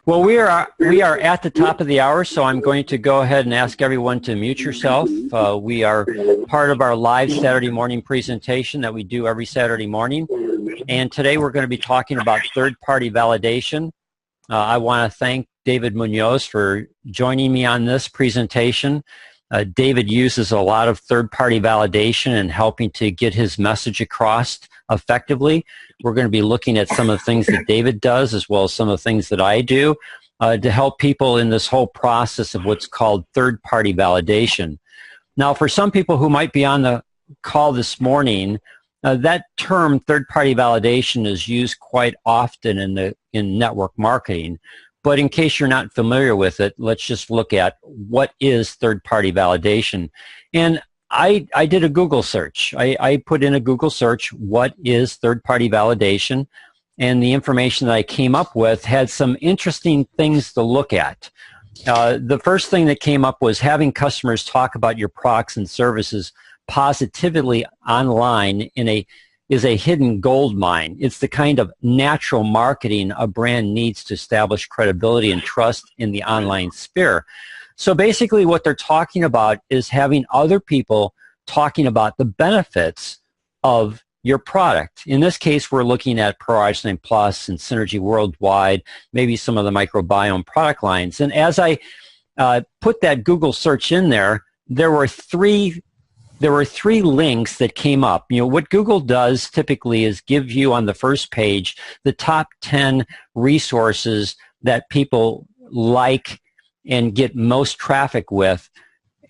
Well, we are at the top of the hour, so I'm going to go ahead and ask everyone to mute yourself. We are part of our live Saturday morning presentation that we do every Saturday morning. And today we're going to be talking about third-party validation. I want to thank David Munoz for joining me on this presentation. David uses a lot of third-party validation and helping to get his message across effectively. We're going to be looking at some of the things that David does as well as some of the things that I do to help people in this whole process of what's called third-party validation. Now, for some people who might be on the call this morning, that term third-party validation is used quite often in network marketing. But in case you're not familiar with it, let's just look at what is third-party validation. And I did a Google search. I put in a Google search, what is third-party validation? And the information that I came up with had some interesting things to look at. The first thing that came up was having customers talk about your products and services positively online is a hidden gold mine. It's the kind of natural marketing a brand needs to establish credibility and trust in the online sphere. So basically what they're talking about is having other people talking about the benefits of your product. In this case, we're looking at Pro-Isolane Plus and Synergy Worldwide, maybe some of the microbiome product lines. And as I put that Google search in there were three links that came up. You know, what Google does typically is give you on the first page the top 10 resources that people like and get most traffic with.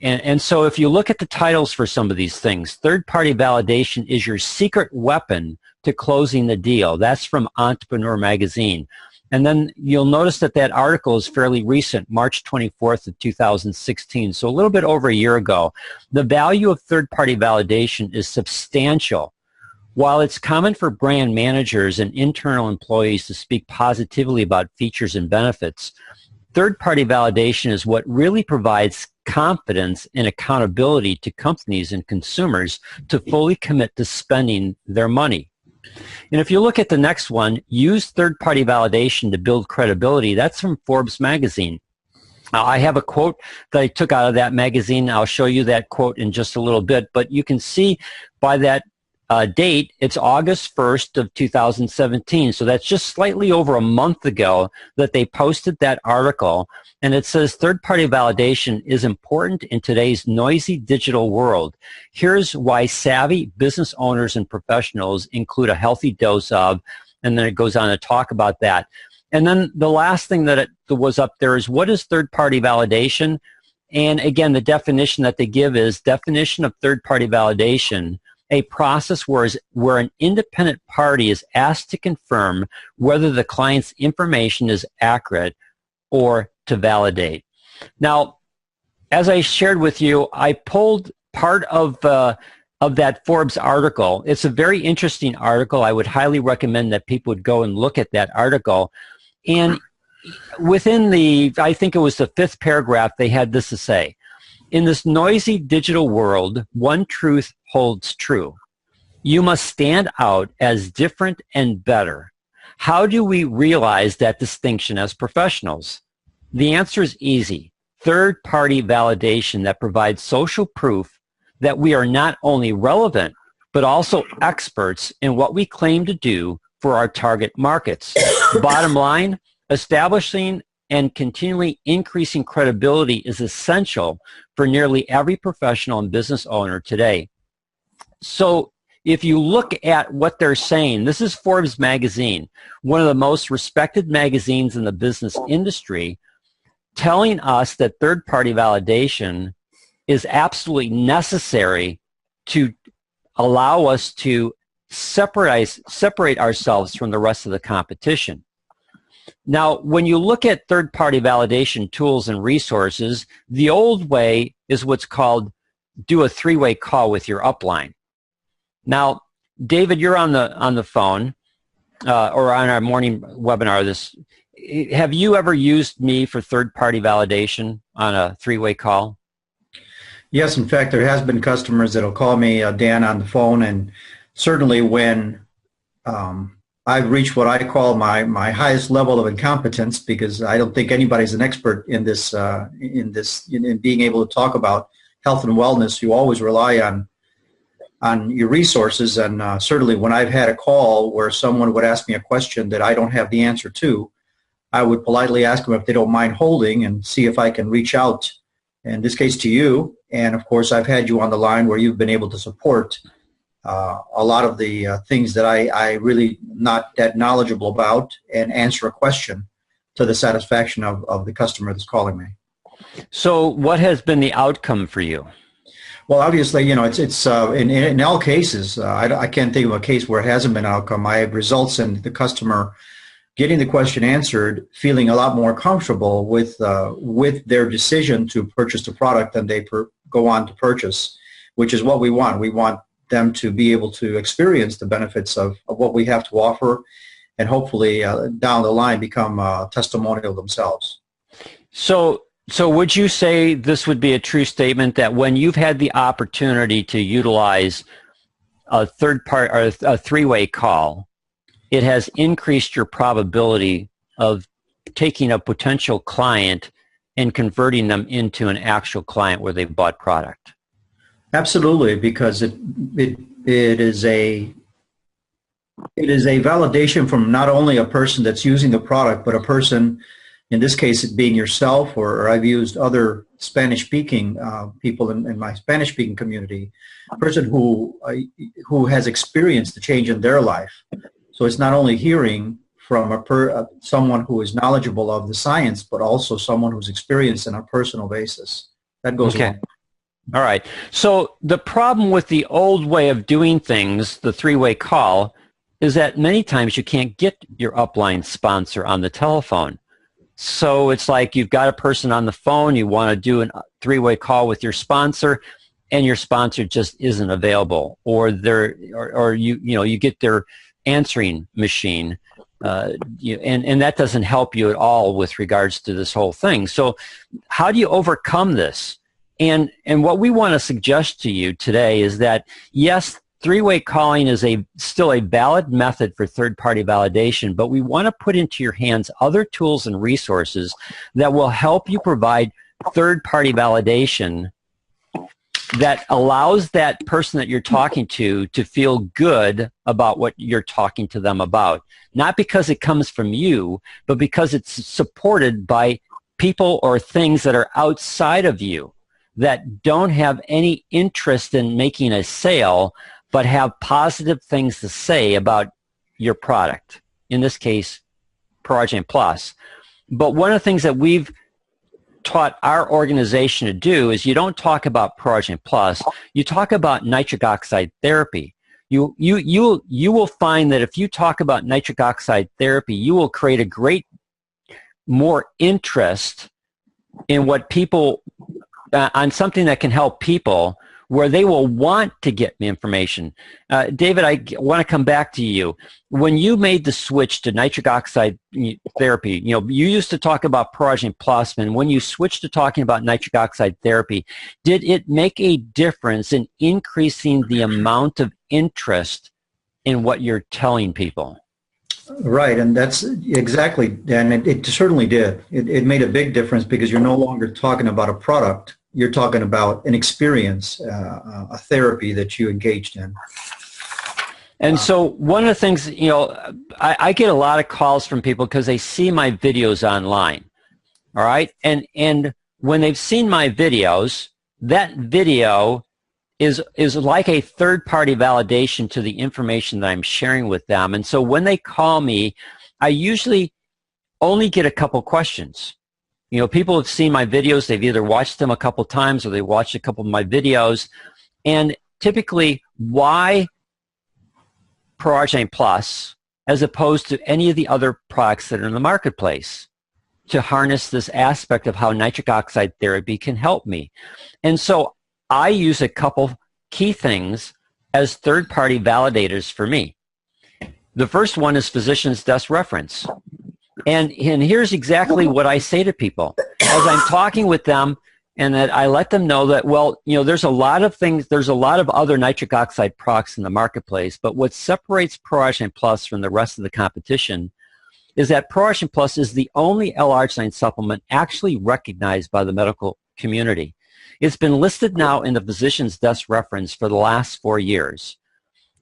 And so if you look at the titles for some of these things, third-party validation is your secret weapon to closing the deal. That's from Entrepreneur Magazine. And then you'll notice that that article is fairly recent, March 24th of 2016, so a little bit over a year ago. The value of third-party validation is substantial. While it's common for brand managers and internal employees to speak positively about features and benefits, third-party validation is what really provides confidence and accountability to companies and consumers to fully commit to spending their money. And if you look at the next one, use third-party validation to build credibility. That's from Forbes magazine. I have a quote that I took out of that magazine. I'll show you that quote in just a little bit. But you can see by that date, it's August 1st of 2017. So that's just slightly over a month ago that they posted that article. And it says third-party validation is important in today's noisy digital world. Here's why savvy business owners and professionals include a healthy dose of, and then it goes on to talk about that. And then the last thing that was up there is what is third-party validation? And again, the definition that they give is definition of third-party validation, a process where an independent party is asked to confirm whether the client's information is accurate or to validate. Now, as I shared with you, I pulled part of that Forbes article. It's a very interesting article. I would highly recommend that people would go and look at that article. And within I think it was the 5th paragraph, they had this to say. In this noisy digital world, one truth holds true. You must stand out as different and better. How do we realize that distinction as professionals? The answer is easy. Third-party validation that provides social proof that we are not only relevant, but also experts in what we claim to do for our target markets. Bottom line, establishing and continually increasing credibility is essential for nearly every professional and business owner today. So if you look at what they're saying, this is Forbes magazine, one of the most respected magazines in the business industry, telling us that third-party validation is absolutely necessary to allow us to separate ourselves from the rest of the competition. Now, when you look at third-party validation tools and resources, the old way is what's called do a 3-way call with your upline. Now, David, you're on the phone or on our morning webinar. Have you ever used me for third-party validation on a 3-way call? Yes, in fact, there has been customers that'll call me, Dan, on the phone, and certainly when I've reached what I call my highest level of incompetence, because I don't think anybody's an expert in this in being able to talk about health and wellness. You always rely on your resources, and certainly when I've had a call where someone would ask me a question that I don't have the answer to, I would politely ask them if they don't mind holding and see if I can reach out, in this case to you. And of course, I've had you on the line where you've been able to support a lot of the things that I really not that knowledgeable about, and answer a question to the satisfaction of the customer that's calling me. So what has been the outcome for you? Well, obviously, it's in all cases. I can't think of a case where it hasn't been an outcome. I have results in the customer getting the question answered, feeling a lot more comfortable with their decision to purchase the product than they go on to purchase, which is what we want. We want them to be able to experience the benefits of what we have to offer, and hopefully down the line become testimonial themselves. So would you say this would be a true statement that when you've had the opportunity to utilize a third part or a three-way call, it has increased your probability of taking a potential client and converting them into an actual client where they've bought product? Absolutely, because it is a validation from not only a person that's using the product, but a person, in this case it being yourself, or I've used other Spanish-speaking people in my Spanish-speaking community, a person who has experienced the change in their life. So it's not only hearing from someone who is knowledgeable of the science, but also someone who's experienced on a personal basis. That goes okay. along. All right. So the problem with the old way of doing things, the three-way call, is that many times you can't get your upline sponsor on the telephone. So it's like you've got a person on the phone, you want to do a three-way call with your sponsor, and your sponsor just isn't available, or you get their answering machine, and that doesn't help you at all with regards to this whole thing. So how do you overcome this? And what we want to suggest to you today is that, yes, three-way calling is still a valid method for third-party validation, but we want to put into your hands other tools and resources that will help you provide third-party validation that allows that person that you're talking to feel good about what you're talking to them about. Not because it comes from you, but because it's supported by people or things that are outside of you, that don't have any interest in making a sale, but have positive things to say about your product. In this case, ProRegen Plus. But one of the things that we've taught our organization to do is you don't talk about ProRegen Plus, you talk about nitric oxide therapy. You will find that if you talk about nitric oxide therapy, you will create a great more interest in what people on something that can help people, where they will want to get information. David, I want to come back to you. When you made the switch to nitric oxide therapy, you used to talk about ProRegen Plus, and when you switched to talking about nitric oxide therapy, did it make a difference in increasing the amount of interest in what you're telling people? Right, and that's exactly, and it certainly did. It made a big difference, because you're no longer talking about a product. You're talking about an experience, a therapy that you engaged in. And so one of the things, I get a lot of calls from people because they see my videos online, all right? And when they've seen my videos, that video is like a third-party validation to the information that I'm sharing with them. And so when they call me, I usually only get a couple questions. People have seen my videos. They've either watched them a couple times or they watched a couple of my videos. And typically, why ProRegen Plus as opposed to any of the other products that are in the marketplace to harness this aspect of how nitric oxide therapy can help me? And so I use a couple key things as third-party validators for me. The first one is physician's desk reference. And here's exactly what I say to people. As I'm talking with them, and that I let them know that, well, there's a lot of things, there's a lot of other nitric oxide products in the marketplace, but what separates ProArginine Plus from the rest of the competition is that ProArginine Plus is the only L-arginine supplement actually recognized by the medical community. It's been listed now in the physician's desk reference for the last 4 years.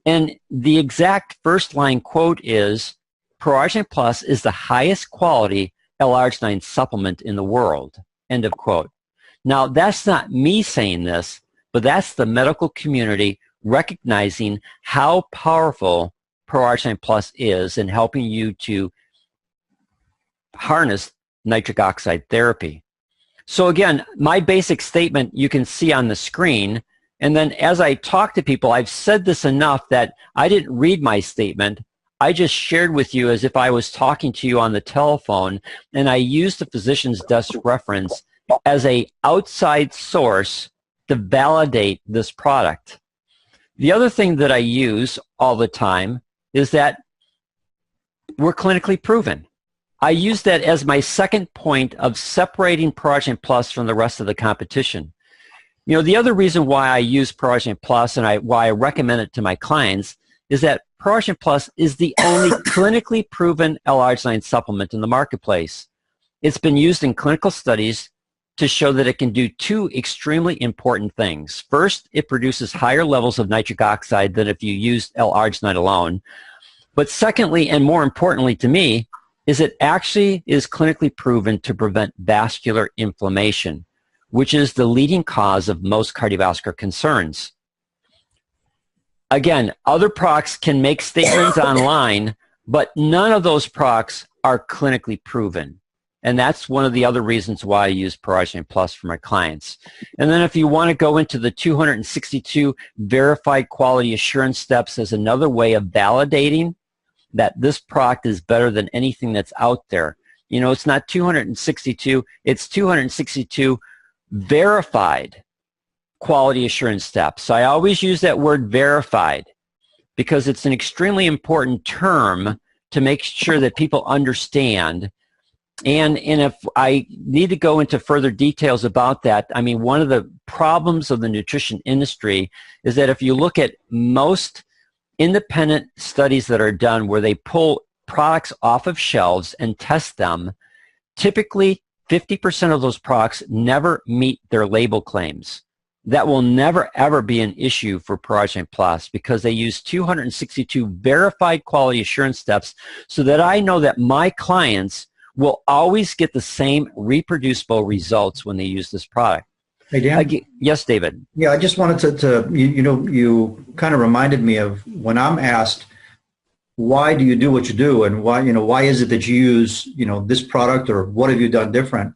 And the exact first line quote is, ProArginine Plus is the highest quality L-arginine supplement in the world, end of quote. Now, that's not me saying this, but that's the medical community recognizing how powerful ProArginine Plus is in helping you to harness nitric oxide therapy. So again, my basic statement you can see on the screen, and then as I talk to people, I've said this enough that I didn't read my statement. I just shared with you as if I was talking to you on the telephone, and I used the physician's desk reference as an outside source to validate this product. The other thing that I use all the time is that we're clinically proven. I use that as my second point of separating ProArginine Plus from the rest of the competition. The other reason why I use ProArginine Plus and why I recommend it to my clients is that ProArginine Plus is the only clinically proven L-arginine supplement in the marketplace. It's been used in clinical studies to show that it can do two extremely important things. First, it produces higher levels of nitric oxide than if you used L-arginine alone. But secondly, and more importantly to me, is it actually is clinically proven to prevent vascular inflammation, which is the leading cause of most cardiovascular concerns. Again, other products can make statements online, but none of those products are clinically proven. And that's one of the other reasons why I use ProArginine Plus for my clients. And then if you want to go into the 262 verified quality assurance steps as another way of validating that this product is better than anything that's out there. It's not 262, it's 262 verified quality assurance steps. So I always use that word verified because it's an extremely important term to make sure that people understand. And if I need to go into further details about that, one of the problems of the nutrition industry is that if you look at most independent studies that are done where they pull products off of shelves and test them, typically 50% of those products never meet their label claims. That will never ever be an issue for ProArginine Plus because they use 262 verified quality assurance steps so that I know that my clients will always get the same reproducible results when they use this product. Hey, Dan? Yes, David. Yeah, I just wanted to you kind of reminded me of when I'm asked, why do you do what you do, and why is it that you use, this product, or what have you done different?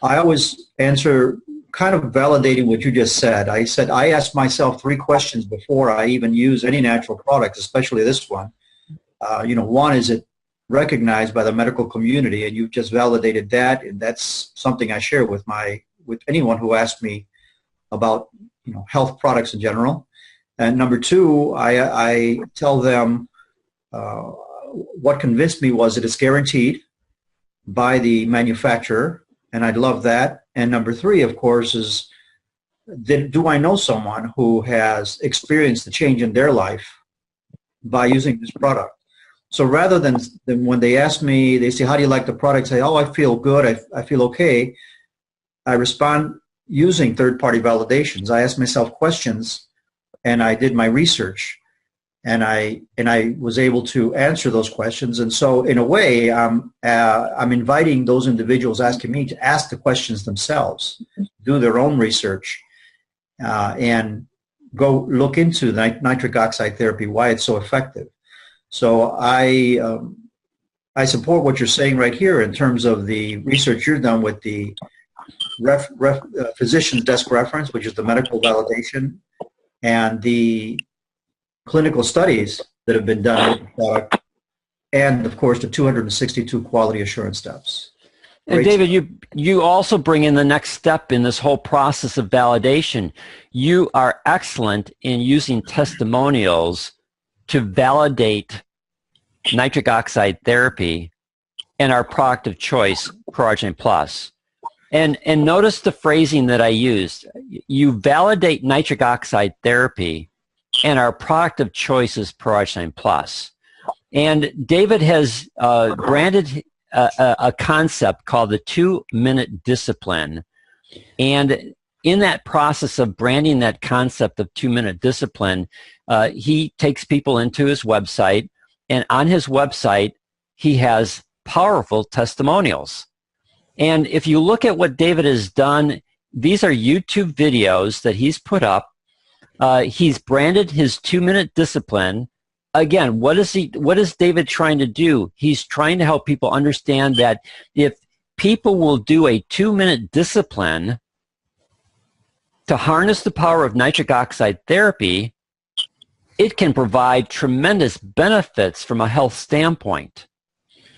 I always answer kind of validating what you just said. I said, I ask myself 3 questions before I even use any natural product, especially this one. One, is it recognized by the medical community? And you've just validated that, and that's something I share with anyone who asks me about health products in general. And number 2, I tell them what convinced me was that it's guaranteed by the manufacturer, and I love that. And number 3, of course, is do I know someone who has experienced the change in their life by using this product? So rather than when they ask me, they say, how do you like the product? I say, oh, I feel good. I feel okay. I respond using third-party validations. I ask myself questions, and I did my research, and I was able to answer those questions. And so, in a way, I'm inviting those individuals asking me to ask the questions themselves, do their own research, and go look into nitric oxide therapy, why it's so effective. So I support what you're saying right here in terms of the research you've done with the physician's desk reference, which is the medical validation, and the clinical studies that have been done with the product, and of course the 262 quality assurance steps. And David, you also bring in the next step in this whole process of validation. You are excellent in using testimonials to validate nitric oxide therapy and our product of choice, ProArginine Plus. And notice the phrasing that I used. You validate nitric oxide therapy, and our product of choice is ProArginine Plus. And David has branded a concept called the 2-minute discipline. And in that process of branding that concept of 2-minute discipline, he takes people into his website, and on his website, he has powerful testimonials. And if you look at what David has done, these are YouTube videos that he's put up. He's branded his 2-minute discipline. Again, what is David trying to do? He's trying to help people understand that if people will do a 2-minute discipline to harness the power of nitric oxide therapy, it can provide tremendous benefits from a health standpoint.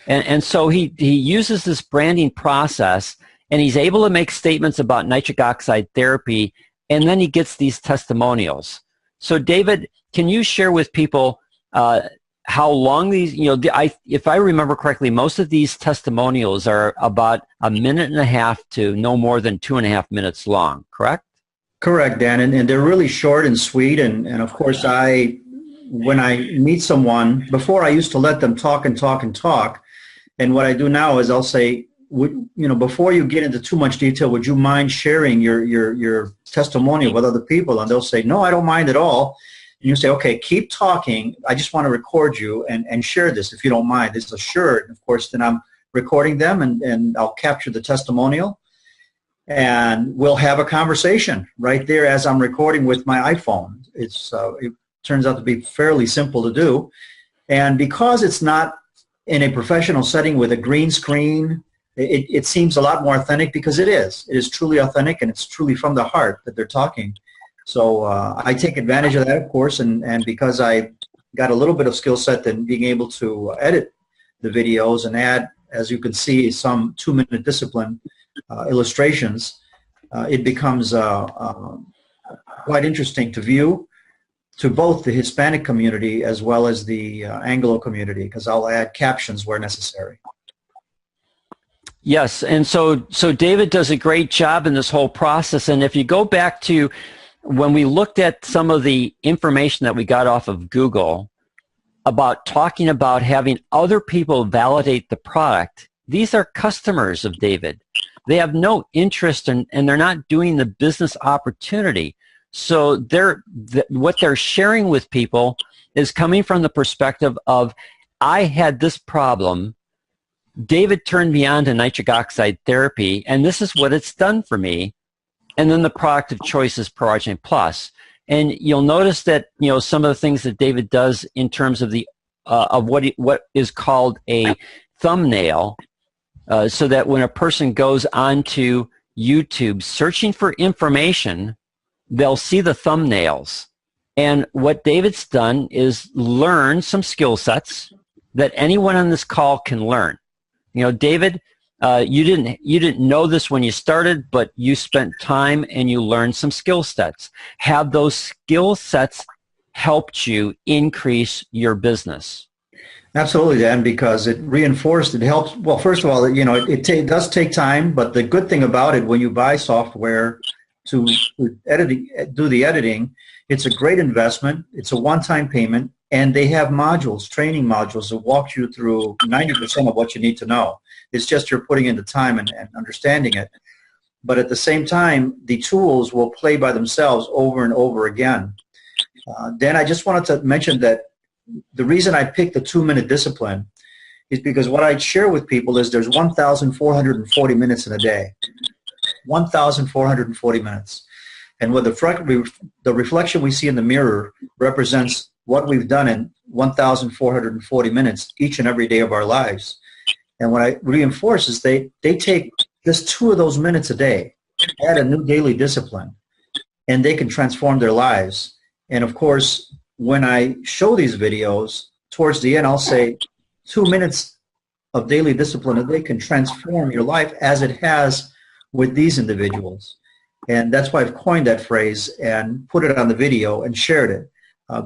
And so he uses this branding process, and he's able to make statements about nitric oxide therapy, and then he gets these testimonials. So David, can you share with people how long these, if I remember correctly, most of these testimonials are about 1.5 minutes to no more than 2.5 minutes long, correct? Correct, Dan, and they're really short and sweet, and of course when I meet someone, before I used to let them talk and talk and talk, and what I do now is I'll say, before you get into too much detail, would you mind sharing your testimonial with other people? And they'll say, no, I don't mind at all. And you say, okay, keep talking. I just want to record you and share this if you don't mind. This is assured. Of course, then I'm recording them, and I'll capture the testimonial, and we'll have a conversation right there as I'm recording with my iPhone. It turns out to be fairly simple to do. And because it's not in a professional setting with a green screen, it seems a lot more authentic, because it is. It is truly authentic, and it's truly from the heart that they're talking. So I take advantage of that, of course, and because I got a little bit of skill set in being able to edit the videos and add, as you can see, some 2-minute discipline illustrations, it becomes quite interesting to view to both the Hispanic community as well as the Anglo community, because I'll add captions where necessary. Yes, and so David does a great job in this whole process. And if you go back to when we looked at some of the information that we got off of Google about talking about having other people validate the product, these are customers of David. They have no interest in, and they're not doing the business opportunity. So what they're sharing with people is coming from the perspective of, I had this problem, David turned me on to nitric oxide therapy, and this is what it's done for me. And then the product of choice is ProArginine Plus. And you'll notice that some of the things that David does in terms of the of what is called a thumbnail, so that when a person goes onto YouTube searching for information, they'll see the thumbnails. And what David's done is learn some skill sets that anyone on this call can learn. David, you didn't know this when you started, but you spent time and you learned some skill sets. Have those skill sets helped you increase your business? Absolutely, Dan, because it helps. Well, first of all, it does take time, but the good thing about it, when you buy software to do the editing, it's a great investment. It's a one-time payment, and they have training modules that walk you through 90% of what you need to know. It's just you're putting in the time and understanding it. But at the same time, the tools will play by themselves over and over again. Dan, I just wanted to mention that the reason I picked the 2-minute discipline is because what I share with people is there's 1,440 minutes in a day. 1,440 minutes. And with the reflection we see in the mirror represents what we've done in 1,440 minutes each and every day of our lives. And what I reinforce is they take just 2 of those minutes a day, add a new daily discipline, and they can transform their lives. And of course, when I show these videos, towards the end, I'll say 2 minutes of daily discipline a day can transform your life, as it has with these individuals. And that's why I've coined that phrase and put it on the video and shared it.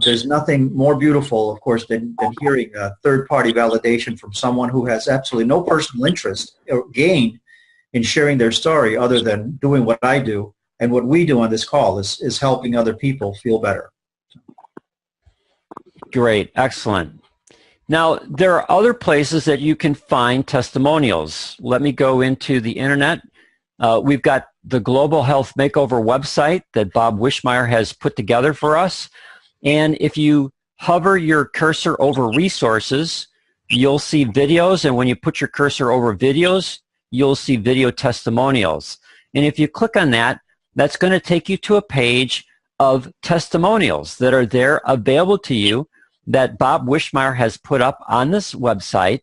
There's nothing more beautiful, of course, than hearing a third-party validation from someone who has absolutely no personal interest or gain in sharing their story other than doing what I do. And what we do on this call is helping other people feel better. Great. Excellent. Now, there are other places that you can find testimonials. Let me go into the internet. We've got the Global Health Makeover website that Bob Wishmeyer has put together for us. And if you hover your cursor over resources, you'll see videos. And when you put your cursor over videos, you'll see video testimonials. And if you click on that, that's going to take you to a page of testimonials that are there available to you that Bob Wishmeyer has put up on this website.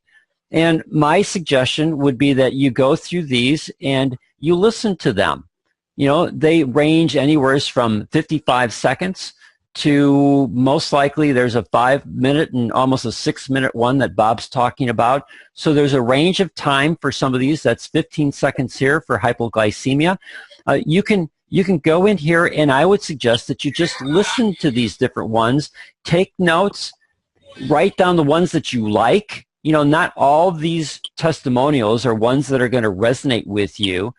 And my suggestion would be that you go through these and you listen to them. You know, they range anywhere from 55 seconds to most likely there's a 5-minute and almost a 6-minute one that Bob's talking about. So there's a range of time for some of these. That's 15 seconds here for hypoglycemia. You can go in here, and I would suggest that you just listen to these different ones, take notes, write down the ones that you like. You know, not all of these testimonials are ones that are going to resonate with you,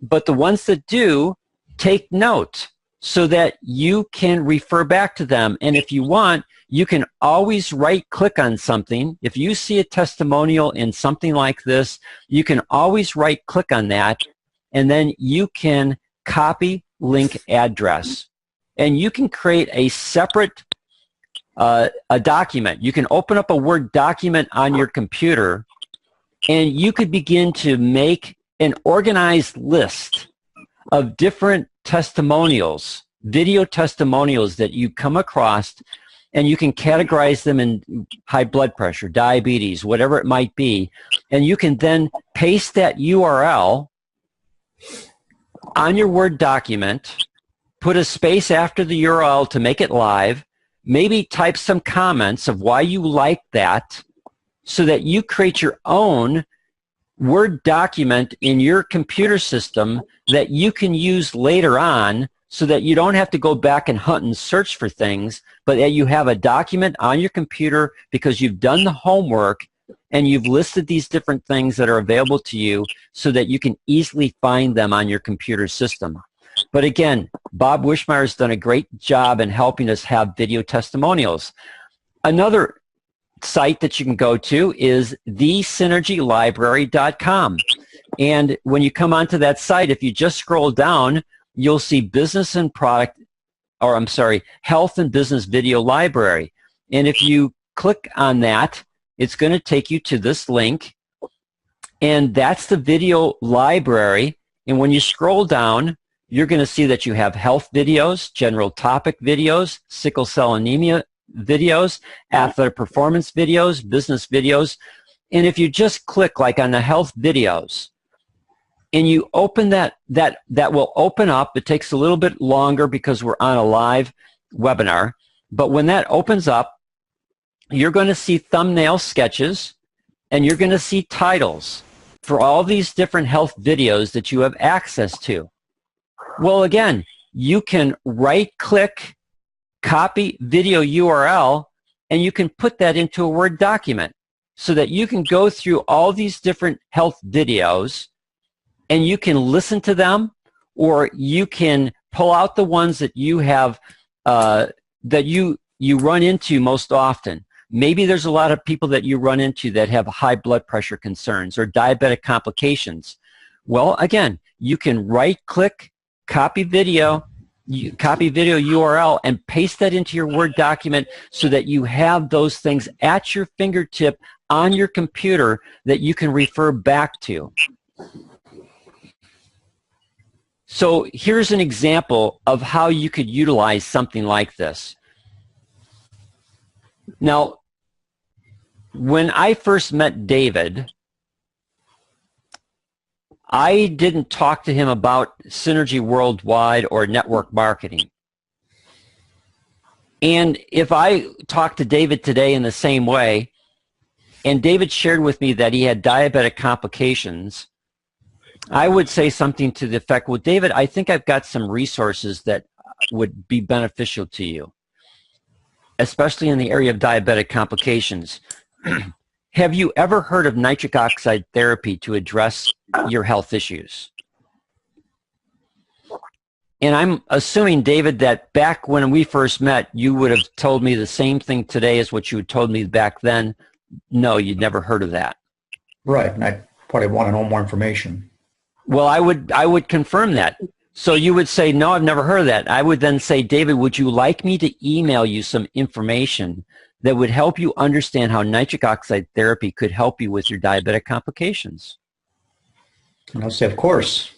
but the ones that do, take note so that you can refer back to them. And if you want, you can always right-click on something. If you see a testimonial in something like this, you can always right-click on that, and then you can copy link address. And you can create a separate a document. You can open up a Word document on your computer, and you could begin to make an organized list of different testimonials, video testimonials that you come across, and you can categorize them in high blood pressure, diabetes, whatever it might be. And you can then paste that URL on your Word document, put a space after the URL to make it live, maybe type some comments of why you like that so that you create your own Word document in your computer system that you can use later on so that you don't have to go back and hunt and search for things, but that you have a document on your computer because you've done the homework and you've listed these different things that are available to you so that you can easily find them on your computer system. But again, Bob Wishmeyer has done a great job in helping us have video testimonials. Another site that you can go to is thesynergylibrary.com. And when you come onto that site, if you just scroll down, you'll see business and product, or I'm sorry, health and business video library. And if you click on that, it's going to take you to this link. And that's the video library. And when you scroll down, you're going to see that you have health videos, general topic videos, sickle cell anemia videos, athletic performance videos, business videos. And if you just click like on the health videos and you open that will open up. It takes a little bit longer because we're on a live webinar. But when that opens up, you're going to see thumbnail sketches and you're going to see titles for all these different health videos that you have access to. Well, again, you can right-click, copy video URL, and you can put that into a Word document so that you can go through all these different health videos and you can listen to them, or you can pull out the ones that you have that you run into most often. Maybe there's a lot of people that you run into that have high blood pressure concerns or diabetic complications. Well, again, you can right-click, copy video URL, and paste that into your Word document so that you have those things at your fingertip on your computer that you can refer back to. So here's an example of how you could utilize something like this. Now, when I first met David, I didn't talk to him about Synergy Worldwide or network marketing. And if I talk to David today in the same way, and David shared with me that he had diabetic complications, I would say something to the effect, well, David, I think I've got some resources that would be beneficial to you, especially in the area of diabetic complications. Have you ever heard of nitric oxide therapy to address your health issues? And I'm assuming, David, that back when we first met, you would have told me the same thing today as what you had told me back then. No, you'd never heard of that. Right, and I probably want to know more information. Well, I would confirm that. So you would say, no, I've never heard of that. I would then say, David, would you like me to email you some information that would help you understand how nitric oxide therapy could help you with your diabetic complications? And I'll say, of course.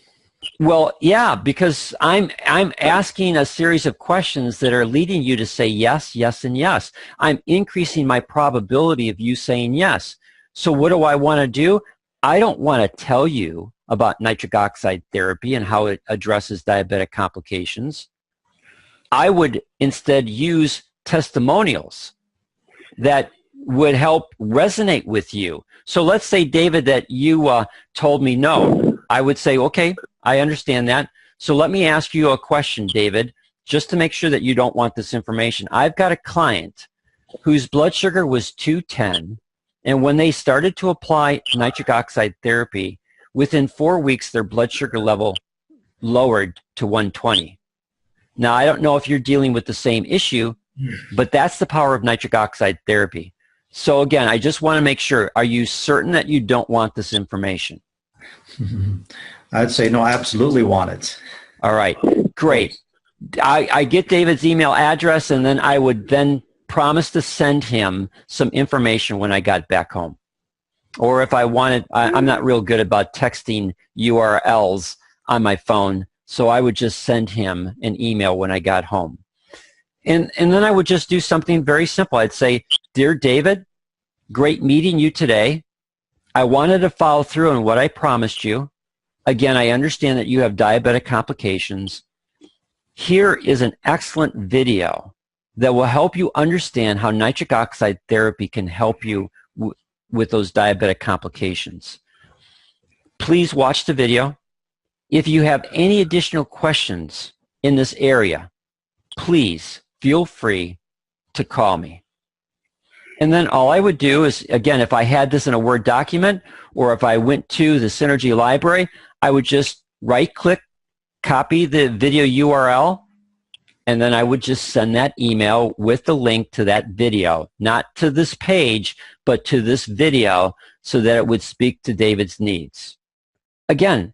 Well, yeah, because I'm asking a series of questions that are leading you to say yes, yes, and yes. I'm increasing my probability of you saying yes. So what do I want to do? I don't want to tell you about nitric oxide therapy and how it addresses diabetic complications. I would instead use testimonials that would help resonate with you. So let's say, David, that you told me no. I would say, okay, I understand that. So let me ask you a question, David, just to make sure that you don't want this information. I've got a client whose blood sugar was 210, and when they started to apply nitric oxide therapy, within 4 weeks, their blood sugar level lowered to 120. Now, I don't know if you're dealing with the same issue, but that's the power of nitric oxide therapy. So again, I just want to make sure, are you certain that you don't want this information? I'd say no, I absolutely want it. All right, great. I get David's email address, and then I would then promise to send him some information when I got back home. Or if I wanted, I'm not real good about texting URLs on my phone, so I would just send him an email when I got home. And then I would just do something very simple. I'd say, Dear David, great meeting you today. I wanted to follow through on what I promised you. Again, I understand that you have diabetic complications. Here is an excellent video that will help you understand how nitric oxide therapy can help you with those diabetic complications. Please watch the video. If you have any additional questions in this area, please feel free to call me. And then all I would do is, again, if I had this in a Word document or if I went to the Synergy library, I would just right-click, copy the video URL, and then I would just send that email with the link to that video, not to this page, but to this video so that it would speak to David's needs. Again,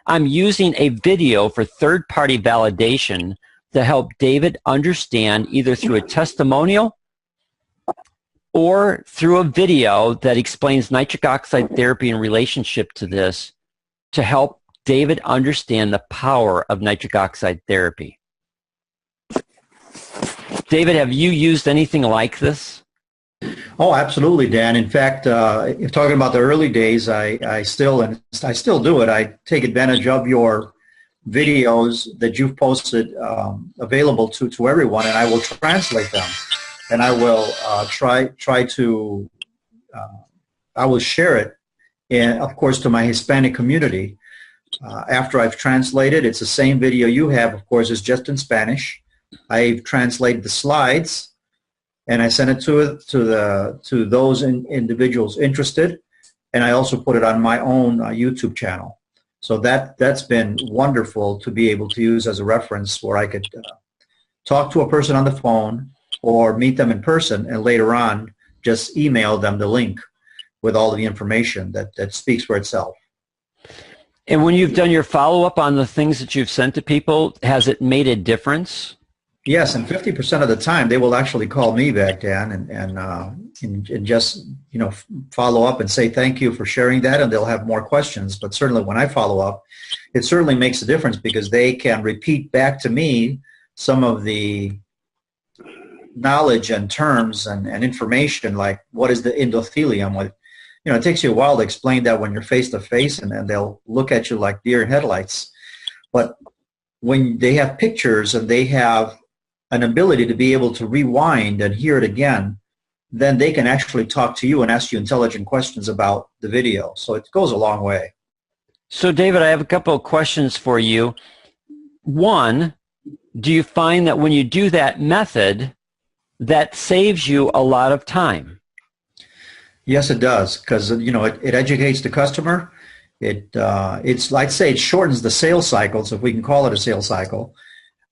I'm using a video for third-party validation to help David understand, either through a testimonial or through a video that explains nitric oxide therapy in relationship to this, to help David understand the power of nitric oxide therapy. David, have you used anything like this? Oh, absolutely, Dan. In fact, if talking about the early days, I still do it. I take advantage of your videos that you've posted available to everyone, and I will translate them, and I will I will share it, and of course, to my Hispanic community. After I've translated, it's the same video you have, of course, it's just in Spanish. I've translated the slides, and I sent it to those individuals interested, and I also put it on my own YouTube channel. So that's been wonderful to be able to use as a reference, where I could talk to a person on the phone or meet them in person, and later on just email them the link with all of the information that speaks for itself. And when you've done your follow-up on the things that you've sent to people, has it made a difference? Yes, and 50% of the time they will actually call me back, Dan, and just follow up and say thank you for sharing that, and they'll have more questions. But certainly when I follow up, it certainly makes a difference, because they can repeat back to me some of the knowledge and terms and information, like what is the endothelium. It takes you a while to explain that when you're face to face, and they'll look at you like deer in headlights. But when they have pictures and they have an ability to be able to rewind and hear it again, then they can actually talk to you and ask you intelligent questions about the video. So it goes a long way. So David, I have a couple of questions for you. One, do you find that when you do that method, that saves you a lot of time? Yes, it does, because it educates the customer. I'd say it shortens the sales cycles, if we can call it a sales cycle.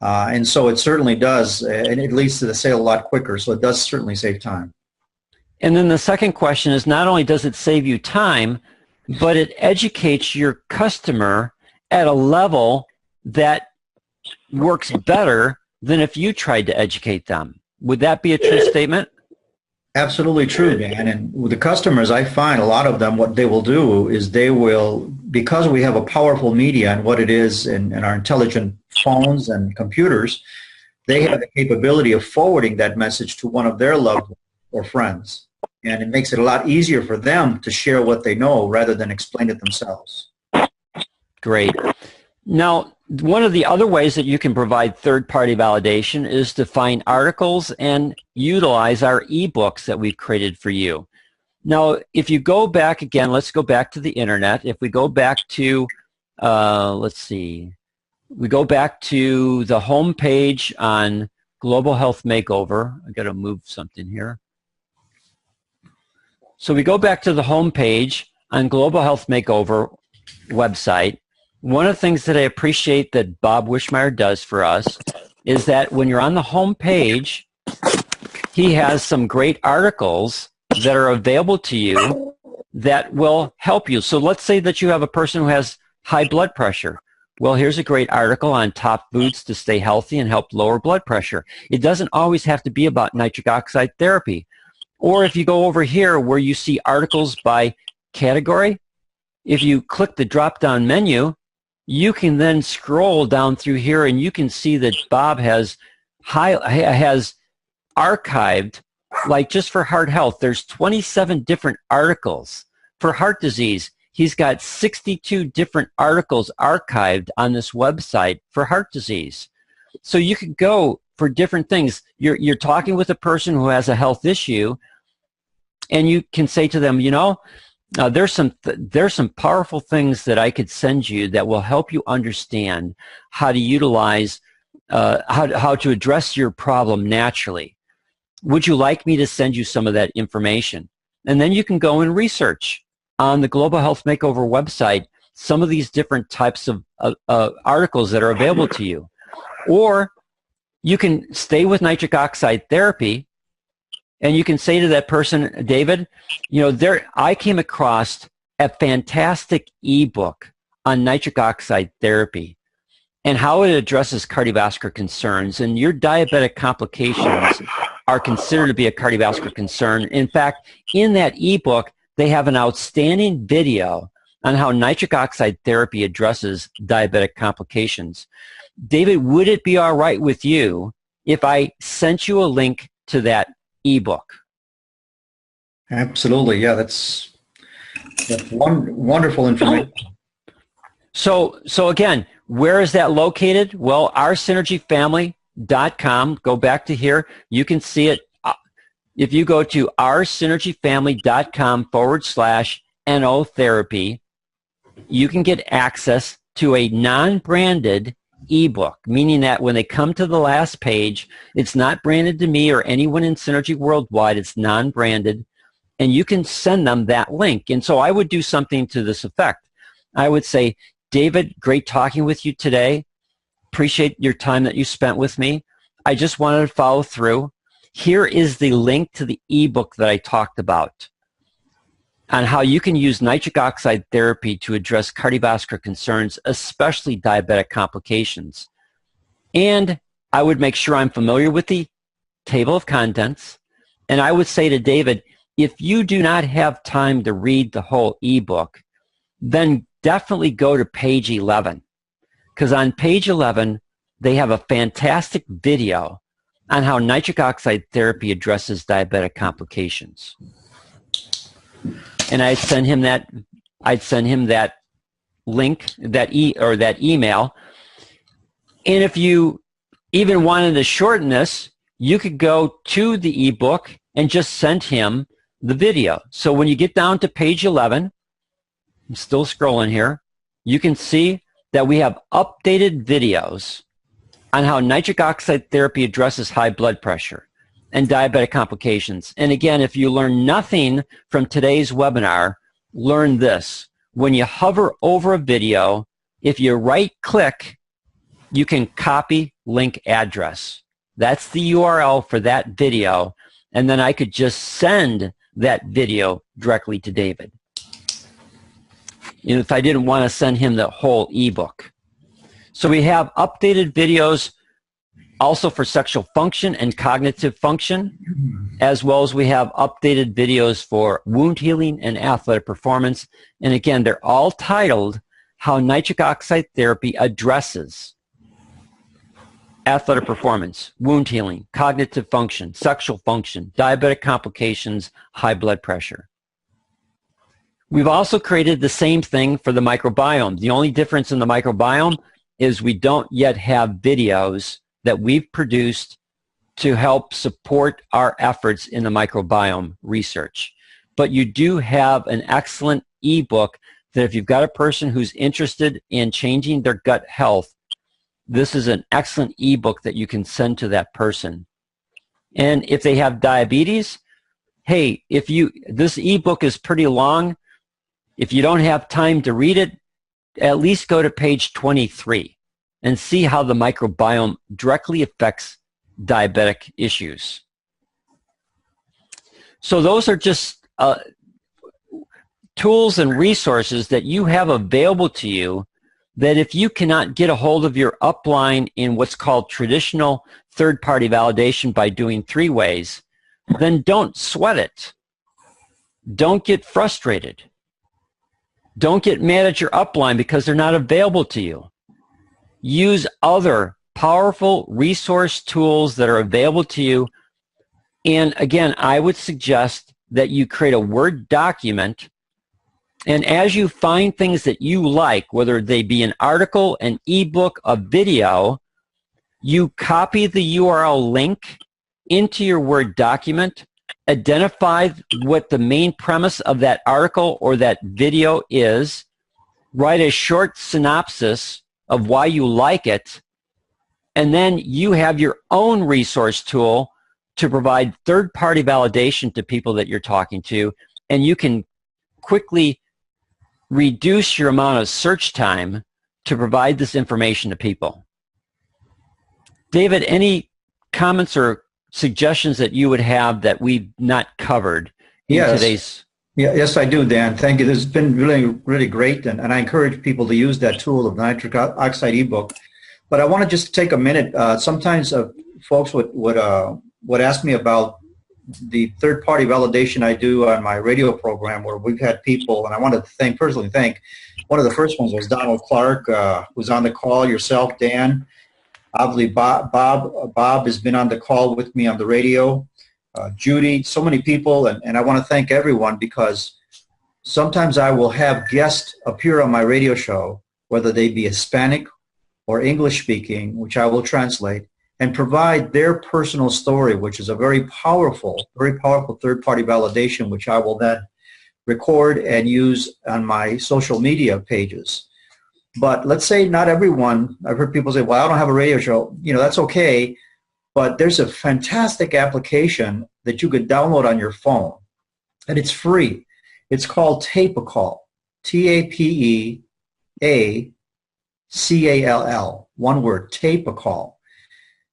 And so it certainly does, and it leads to the sale a lot quicker. So it does certainly save time. And then the second question is, not only does it save you time, but it educates your customer at a level that works better than if you tried to educate them. Would that be a true statement? Absolutely true, Dan. And with the customers, I find a lot of them, what they will do is because we have a powerful media and what it is in our intelligent phones and computers, they have the capability of forwarding that message to one of their loved ones or friends. And it makes it a lot easier for them to share what they know rather than explain it themselves. Great. Now, one of the other ways that you can provide third-party validation is to find articles and utilize our ebooks that we've created for you. Now, if you go back again, let's go back to the internet. If we go back to, let's see, we go back to the home page on Global Health Makeover. I got to move something here. So we go back to the home page on Global Health Makeover website. One of the things that I appreciate that Bob Wishmeyer does for us is that when you're on the home page, he has some great articles that are available to you that will help you. So let's say that you have a person who has high blood pressure. Well, here's a great article on top foods to stay healthy and help lower blood pressure. It doesn't always have to be about nitric oxide therapy. Or if you go over here where you see articles by category, if you click the drop-down menu, you can then scroll down through here and you can see that Bob has archived, like just for heart health, there's 27 different articles. For heart disease, he's got 62 different articles archived on this website for heart disease. So you could go for different things. You're talking with a person who has a health issue, and you can say to them, there's some powerful things that I could send you that will help you understand how to utilize, how to address your problem naturally. Would you like me to send you some of that information? And then you can go and research on the Global Health Makeover website some of these different types of articles that are available to you. Or you can stay with nitric oxide therapy, and you can say to that person, David, I came across a fantastic ebook on nitric oxide therapy and how it addresses cardiovascular concerns, and your diabetic complications are considered to be a cardiovascular concern. In fact, in that ebook, they have an outstanding video on how nitric oxide therapy addresses diabetic complications. David, would it be all right with you if I sent you a link to that ebook? Absolutely. Yeah, that's wonderful information. So again, where is that located? Well, oursynergyfamily.com. Go back to here. You can see it. If you go to oursynergyfamily.com/NO therapy, you can get access to a non-branded ebook, meaning that when they come to the last page, it's not branded to me or anyone in Synergy Worldwide. It's non-branded, and you can send them that link. And so I would do something to this effect. I would say, David, great talking with you today. Appreciate your time that you spent with me. I just wanted to follow through. Here is the link to the ebook that I talked about on how you can use nitric oxide therapy to address cardiovascular concerns, especially diabetic complications. And I would make sure I'm familiar with the table of contents. And I would say to David, if you do not have time to read the whole ebook, then definitely go to page 11. Because on page 11, they have a fantastic video on how nitric oxide therapy addresses diabetic complications. And I'd send him that link, that email. And if you even wanted to shorten this, you could go to the ebook and just send him the video. So when you get down to page 11, I'm still scrolling here, you can see that we have updated videos on how nitric oxide therapy addresses high blood pressure. and diabetic complications. And again, if you learn nothing from today's webinar, learn this. When you hover over a video, if you right-click, you can copy link address. That's the URL for that video, and then I could just send that video directly to David. If I didn't want to send him the whole ebook. So we have updated videos also for sexual function and cognitive function, as well as we have updated videos for wound healing and athletic performance. And again, they're all titled How Nitric Oxide Therapy Addresses Athletic Performance, Wound Healing, Cognitive Function, Sexual Function, Diabetic Complications, High Blood Pressure. We've also created the same thing for the microbiome. The only difference in the microbiome is we don't yet have videos that we've produced to help support our efforts in the microbiome research. But you do have an excellent ebook that if you've got a person who's interested in changing their gut health, this is an excellent ebook that you can send to that person. And if they have diabetes, hey, this ebook is pretty long. If you don't have time to read it, at least go to page 23 and see how the microbiome directly affects diabetic issues. So those are just tools and resources that you have available to you that if you cannot get a hold of your upline in what's called traditional third-party validation by doing 3 ways, then don't sweat it. Don't get frustrated. Don't get mad at your upline because they're not available to you. Use other powerful resource tools that are available to you. And again, I would suggest that you create a Word document, and as you find things that you like, whether they be an article, an ebook, a video, you copy the URL link into your Word document, identify what the main premise of that article or that video is, write a short synopsis of why you like it, and then you have your own resource tool to provide third-party validation to people that you're talking to, and you can quickly reduce your amount of search time to provide this information to people. David, any comments or suggestions that you would have that we've not covered in today's? Yes, I do, Dan. Thank you. This has been really, really great, and I encourage people to use that tool of nitric oxide ebook. But I want to just take a minute. Sometimes folks would ask me about the third-party validation I do on my radio program, where we've had people, and I want to personally thank. One of the first ones was Donald Clark, who's on the call. Yourself, Dan. Obviously, Bob has been on the call with me on the radio. Judy, so many people, and I want to thank everyone, because sometimes I will have guests appear on my radio show, whether they be Hispanic or English speaking, which I will translate, and provide their personal story, which is a very powerful third-party validation, which I will then record and use on my social media pages. But let's say not everyone, I've heard people say, well, I don't have a radio show. That's okay. But there's a fantastic application that you could download on your phone, and it's free. It's called Tape-A-Call, Tapeacall, one word, Tape-A-Call.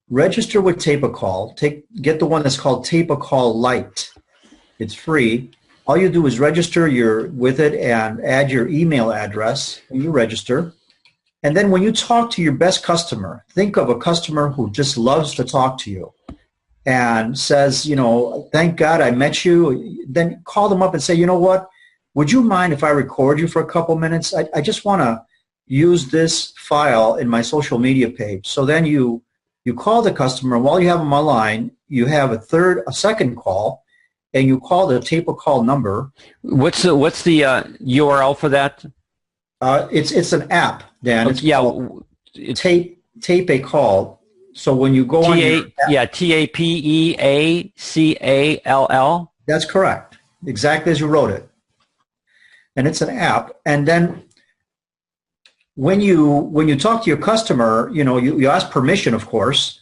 Register with Tape-A-Call. Get the one that's called Tape-A-Call Lite. It's free. All you do is register with it and add your email address, and you register. And then when you talk to your best customer, think of a customer who just loves to talk to you and says, thank God I met you. Then call them up and say, you know what, would you mind if I record you for a couple minutes? I just want to use this file in my social media page. So then you call the customer, and while you have them online, you have a second call, and you call the Tape-A-Call number. What's the URL for that? It's an app, Dan. It's Tape-A-Call. So when you go on Tapeacall. That's correct. Exactly as you wrote it. And it's an app. And then when you talk to your customer, you ask permission, of course,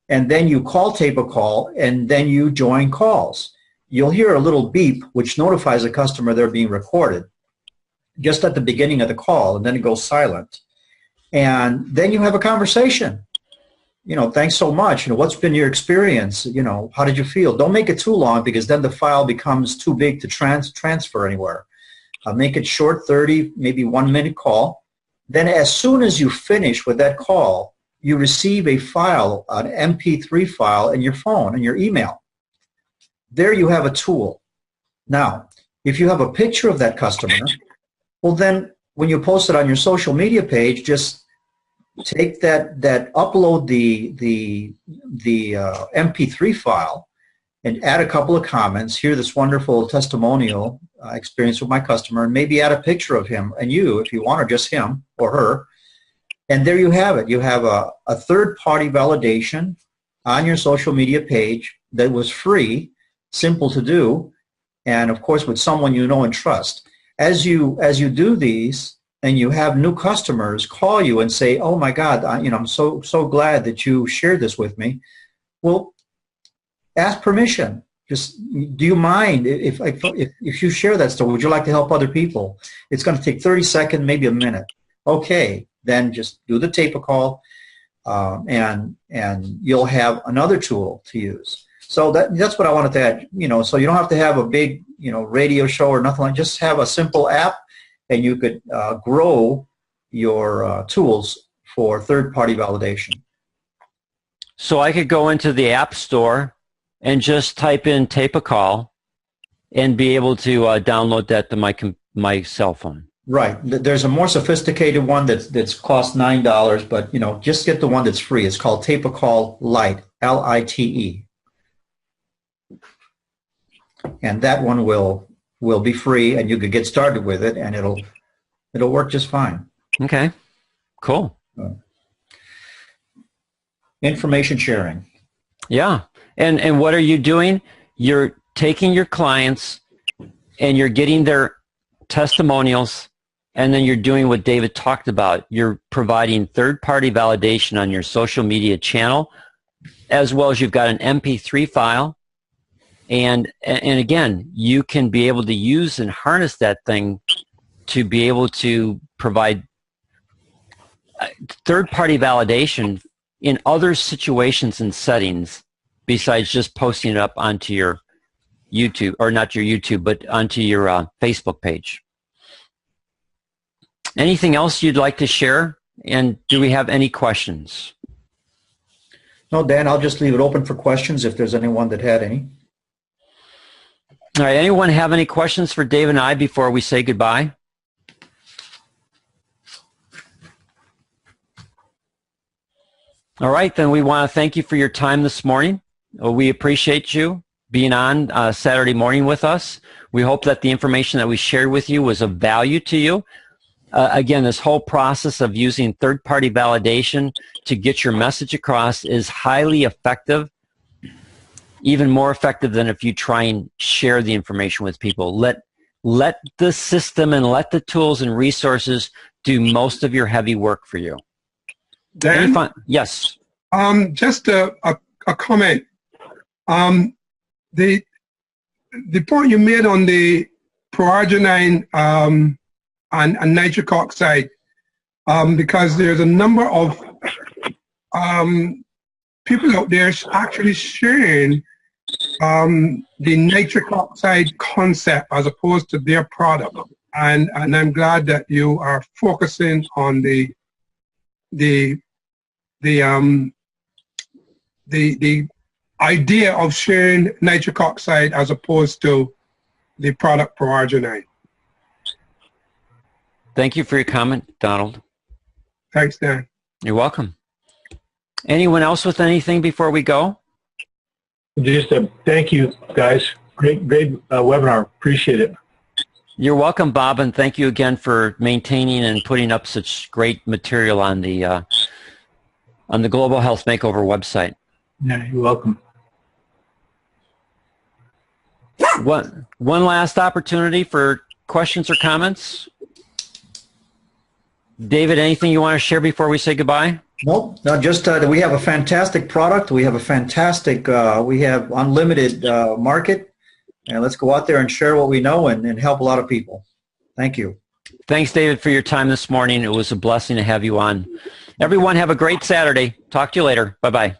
and then you call tape a call, and then you join calls. You'll hear a little beep which notifies the customer they're being recorded just at the beginning of the call, and then it goes silent. And then you have a conversation. Thanks so much. What's been your experience? How did you feel? Don't make it too long, because then the file becomes too big to transfer anywhere. Make it short, 30, maybe 1 minute call. Then as soon as you finish with that call, you receive a file, an MP3 file in your phone, in your email. There you have a tool. Now, if you have a picture of that customer, well then when you post it on your social media page, just take that upload the MP3 file and add a couple of comments. Here, this wonderful testimonial experience with my customer, and maybe add a picture of him and you, if you want, or just him or her. And there you have it. You have a third-party validation on your social media page that was free, simple to do, and of course with someone you know and trust. As you do these, and you have new customers call you and say, "Oh my God, I'm so glad that you shared this with me." Well, ask permission. Just, do you mind if you share that story? Would you like to help other people? It's going to take 30 seconds, maybe a minute. Okay, then just do the tape a call, and you'll have another tool to use. So that's what I wanted to add. So you don't have to have a big radio show or nothing like. Just have a simple app, and you could grow your tools for third-party validation. So I could go into the App Store and just type in tape a call and be able to download that to my cell phone. Right. There's a more sophisticated one that's cost $9, but just get the one that's free. It's called Tape a Call Lite, Lite. And that one will be free, and you could get started with it, and it'll work just fine. Okay. Cool. Information sharing. Yeah. And what are you doing? You're taking your clients and you're getting their testimonials, and then you're doing what David talked about. You're providing third-party validation on your social media channel, as well as you've got an MP3 file. And again, you can be able to use and harness that thing to be able to provide third-party validation in other situations and settings besides just posting it up onto your YouTube, or not your YouTube, but onto your Facebook page. Anything else you'd like to share? And do we have any questions? No, Dan, I'll just leave it open for questions if there's anyone that had any. All right, anyone have any questions for Dave and I before we say goodbye? All right, then we want to thank you for your time this morning. We appreciate you being on Saturday morning with us. We hope that the information that we shared with you was of value to you. Again, this whole process of using third-party validation to get your message across is highly effective, even more effective than if you try and share the information with people. Let the system and let the tools and resources do most of your heavy work for you. Dan? Yes. Just a comment. The point you made on the proarginine and nitric oxide, because there's a number of people out there actually sharing the nitric oxide concept as opposed to their product, and I'm glad that you are focusing on the idea of sharing nitric oxide as opposed to the product proarginine. Thank you for your comment, Donald. Thanks, Dan. You're welcome. Anyone else with anything before we go? Just thank you, guys. Great webinar. Appreciate it. You're welcome, Bob, and thank you again for maintaining and putting up such great material on the Global Health Makeover website. Yeah, you're welcome. One last opportunity for questions or comments. David, anything you want to share before we say goodbye? Nope, not just that we have a fantastic product. We have a fantastic, we have unlimited market. And let's go out there and share what we know and help a lot of people. Thank you. Thanks, David, for your time this morning. It was a blessing to have you on. Everyone have a great Saturday. Talk to you later. Bye-bye.